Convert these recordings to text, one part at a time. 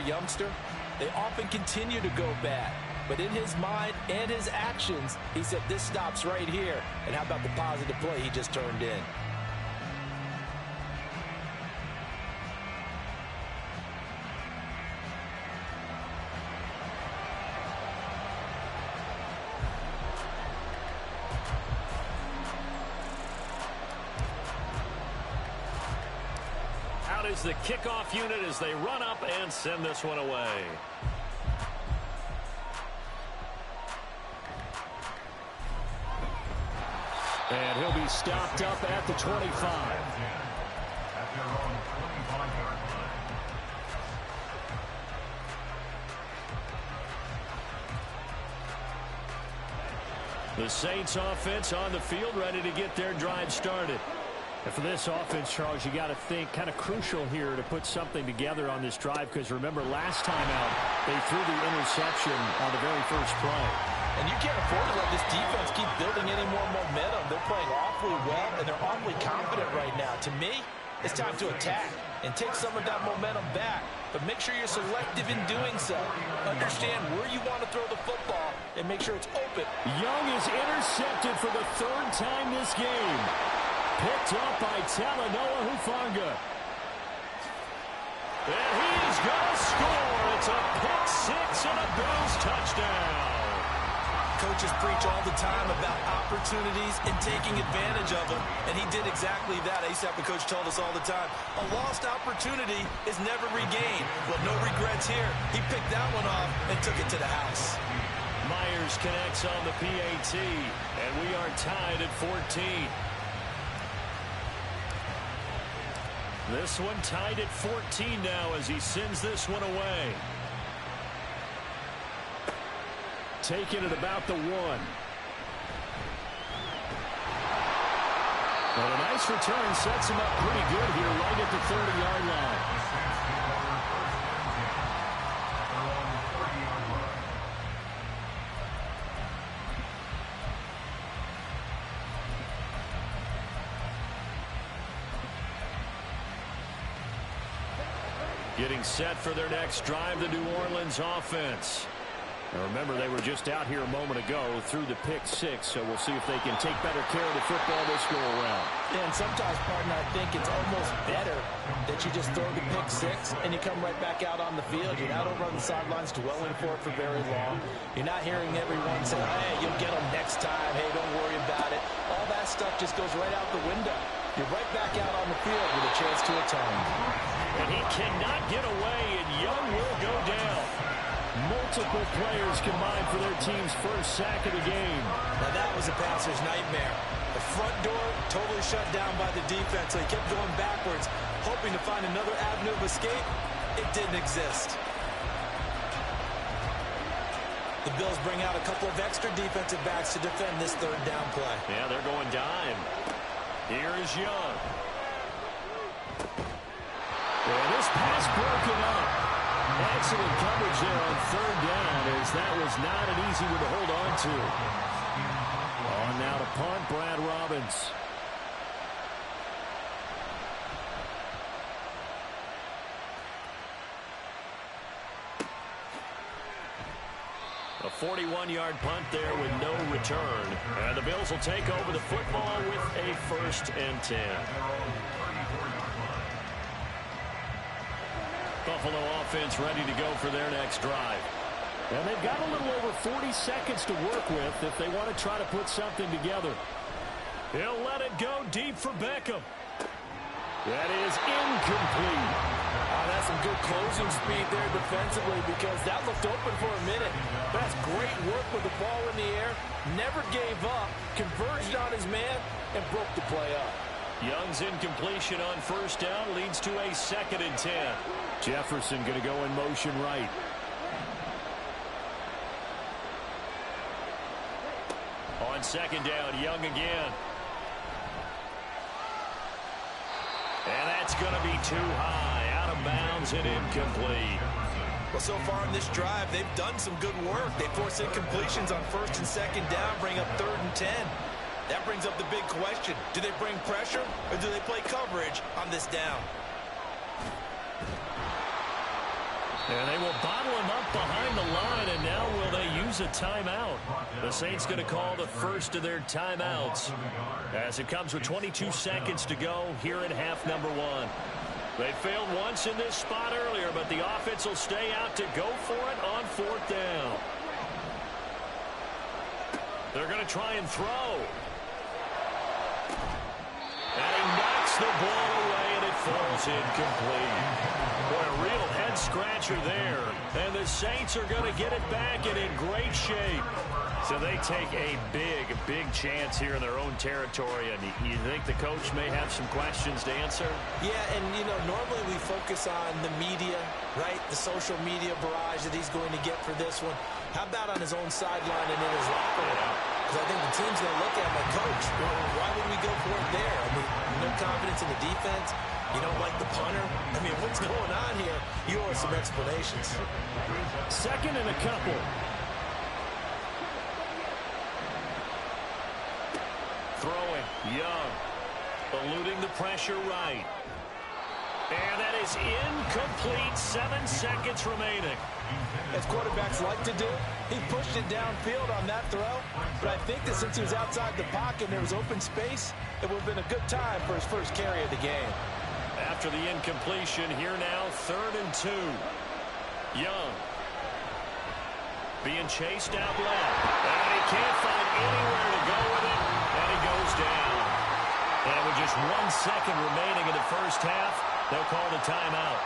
youngster, they often continue to go bad. But in his mind and his actions, he said, this stops right here. And how about the positive play he just turned in? Out is the kickoff unit as they run up and send this one away. And he'll be stopped up at the 25. The Saints offense on the field, ready to get their drive started. And for this offense, Charles, you got to think kind of crucial here to put something together on this drive, because remember last time out they threw the interception on the very first play. And you can't afford to let this defense keep building any more momentum. They're playing awfully well, and they're awfully confident right now. To me, it's time to attack and take some of that momentum back. But make sure you're selective in doing so. Understand where you want to throw the football and make sure it's open. Young is intercepted for the third time this game. Picked up by Talanoa Hufanga. And he's going to score. It's a pick six and a Bills touchdown. Coaches preach all the time about opportunities and taking advantage of them, and he did exactly that. I used to have a coach told us all the time, a lost opportunity is never regained. Well, no regrets here. He picked that one off and took it to the house. Myers connects on the PAT, and we are tied at 14. This one tied at 14 now as he sends this one away. Taking it about the 1. And a nice return sets him up pretty good here right at the 30-yard line. Getting set for their next drive, the New Orleans offense. Now remember, they were just out here a moment ago through the pick six, so we'll see if they can take better care of the football this go-around. Yeah, and sometimes, partner, I think it's almost better that you just throw the pick six and you come right back out on the field. You're not over on the sidelines dwelling for it for very long. You're not hearing everyone say, hey, you'll get them next time. Hey, don't worry about it. All that stuff just goes right out the window. You're right back out on the field with a chance to atone. And he cannot get away, and Young will go down. Multiple players combined for their team's first sack of the game. Now that was a passer's nightmare. The front door totally shut down by the defense, so he kept going backwards, hoping to find another avenue of escape. It didn't exist. The Bills bring out a couple of extra defensive backs to defend this third down play. Yeah, they're going dime. Here is Young. And this pass broken up. Excellent coverage there on third down, as that was not an easy one to hold on to. On now to punt, Brad Robbins. A 41-yard punt there with no return. And the Bills will take over the football with a 1st and 10. Buffalo offense ready to go for their next drive. And they've got a little over 40 seconds to work with if they want to try to put something together. He'll let it go deep for Beckham. That is incomplete. That's some good closing speed there defensively, because that looked open for a minute. That's great work with the ball in the air. Never gave up, converged on his man, and broke the play up. Young's incompletion on 1st down leads to a 2nd and 10. Jefferson going to go in motion right. On 2nd down, Young again. And that's going to be too high, out of bounds and incomplete. Well, so far in this drive, they've done some good work. They force incompletions on 1st and 2nd down, bring up 3rd and 10. That brings up the big question. Do they bring pressure or do they play coverage on this down? And they will bottle him up behind the line, and now will they use a timeout? The Saints going to call the first of their timeouts as it comes with 22 seconds to go here in half number one. They failed once in this spot earlier, but the offense will stay out to go for it on fourth down. They're going to try and throw. And he knocks the ball away, and it falls incomplete. Boy, a real head-scratcher there. And the Saints are going to get it back and in great shape. So they take a big chance here in their own territory. And you think the coach may have some questions to answer? Yeah, and, you know, normally we focus on the media, right? The social media barrage that he's going to get for this one. How about on his own sideline and in his locker room? Because I think the team's going to look at my coach. Well, why would we go for it there? I mean, no confidence in the defense. You don't like the punter? I mean, what's going on here? You owe us some explanations. Second and a couple. Throwing, Young. Eluding the pressure right. And that is incomplete. 7 seconds remaining. As quarterbacks like to do, he pushed it downfield on that throw. But I think that since he was outside the pocket and there was open space, it would have been a good time for his first carry of the game. After the incompletion, here now, 3rd and 2. Young. Being chased out left. And he can't find anywhere to go with it. And he goes down. And with just 1 second remaining in the first half, they'll call the timeout.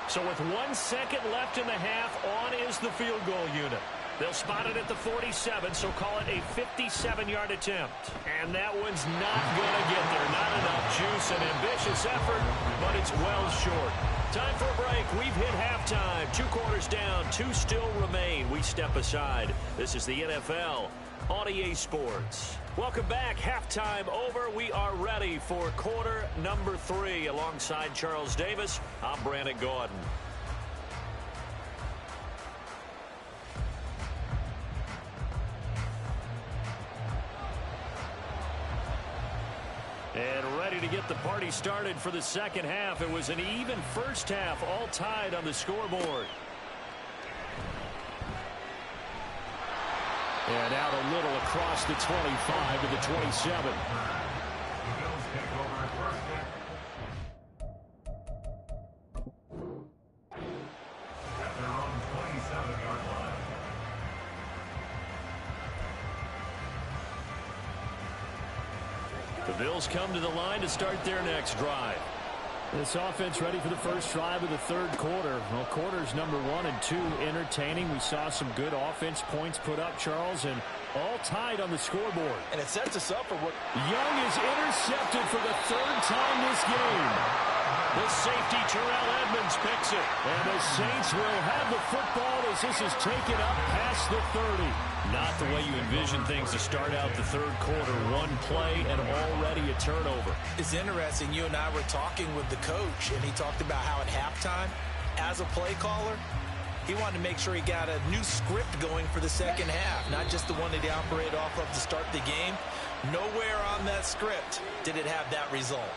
So with 1 second left in the half, on is the field goal unit. They'll spot it at the 47, so call it a 57-yard attempt. And that one's not going to get there. Not enough juice, an ambitious effort, but it's well short. Time for a break. We've hit halftime. 2 quarters down, 2 still remain. We step aside. This is the NFL on EA Sports. Welcome back. Halftime over. We are ready for quarter number 3. Alongside Charles Davis, I'm Brandon Gaudin. And ready to get the party started for the second half. It was an even first half, all tied on the scoreboard. And out a little across the 25 to the 27. The Bills come to the line to start their next drive. This offense ready for the first drive of the third quarter. Well, quarters number 1 and 2 entertaining. We saw some good offense points put up, Charles, and all tied on the scoreboard. And it sets us up for what... Young is intercepted for the 3rd time this game. The safety, Terrell Edmonds, picks it. And the Saints will have the football as this is taken up past the 30. Not the way you envision things to start out the third quarter. 1 play and already a turnover. It's interesting. You and I were talking with the coach, and he talked about how at halftime, as a play caller, he wanted to make sure he got a new script going for the second half, not just the one that he operated off of to start the game. Nowhere on that script did it have that result.